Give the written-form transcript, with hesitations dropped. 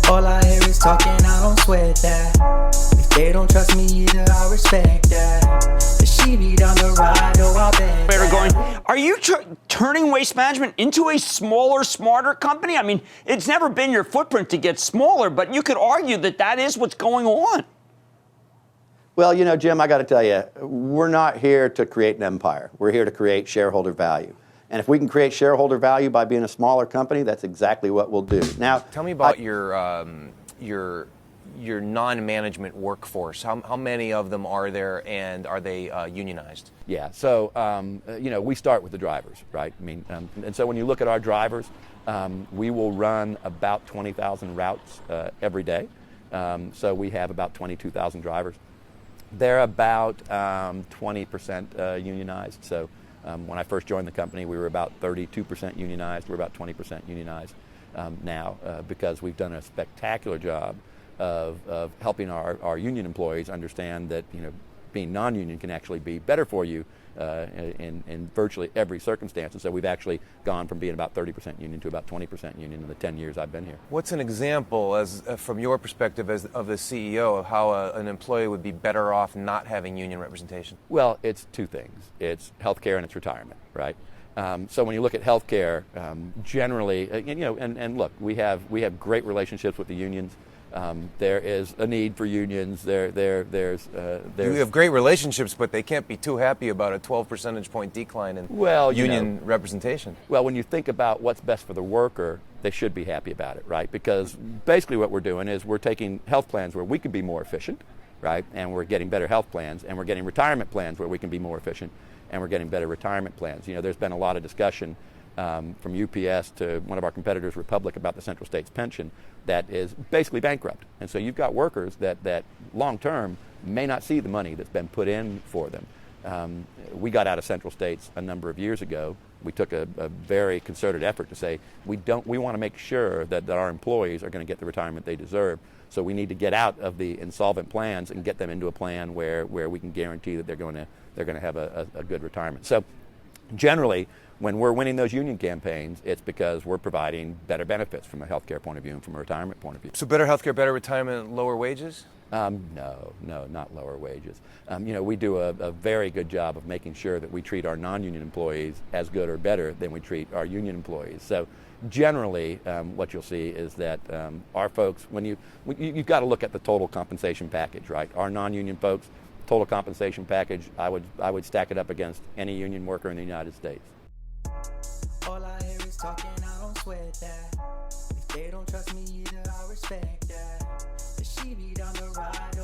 All I hear is talking, I don't sweat that. If they don't trust me either, I respect that. The she be down the ride, oh, I bet They're going, that. are you turning Waste Management into a smaller, smarter company? I mean, it's never been your footprint to get smaller, but you could argue that that is what's going on. Well, you know, Jim, I got to tell you, we're not here to create an empire. We're here to create shareholder value. And if we can create shareholder value by being a smaller company, that's exactly what we'll do. Now, tell me about your non-management workforce. How many of them are there, and are they unionized? Yeah, so you know, we start with the drivers, right? I mean, and so when you look at our drivers, we will run about 20,000 routes every day. So we have about 22,000 drivers. They're about 20% unionized. So when I first joined the company, we were about 32% unionized. We're about 20% unionized now because we've done a spectacular job of helping our union employees understand that, you know, being non-union can actually be better for you in virtually every circumstance. And so we've actually gone from being about 30% union to about 20% union in the 10 years I've been here. What's an example, as from your perspective as of the CEO, of how an employee would be better off not having union representation? Well, it's two things. It's healthcare and it's retirement, right? So when you look at healthcare, generally, you know, and look, we have great relationships with the unions. There is a need for unions. There's You have great relationships, but they can't be too happy about a 12 percentage point decline in union representation. Well, when you think about what's best for the worker, they should be happy about it, right? Because basically what we're doing is we're taking health plans where we could be more efficient, right? And we're getting better health plans, and we're getting retirement plans where we can be more efficient, and we're getting better retirement plans. You know, there's been a lot of discussion from UPS to one of our competitors, Republic, about the Central States pension that is basically bankrupt. And so you've got workers that long term may not see the money that's been put in for them. We got out of Central States a number of years ago. We took a very concerted effort to say we want to make sure that our employees are going to get the retirement they deserve. So we need to get out of the insolvent plans and get them into a plan where we can guarantee that they're going to have a good retirement. So generally, when we're winning those union campaigns, it's because we're providing better benefits from a healthcare point of view and from a retirement point of view. So better healthcare, better retirement, lower wages? No, not lower wages. You know, we do a very good job of making sure that we treat our non-union employees as good or better than we treat our union employees. So generally, what you'll see is that our folks, you've got to look at the total compensation package, right? Our non-union folks, total compensation package, I would stack it up against any union worker in the United States. All I hear is talking, I don't sweat that. If they don't trust me either, I respect that. The she be down the ride.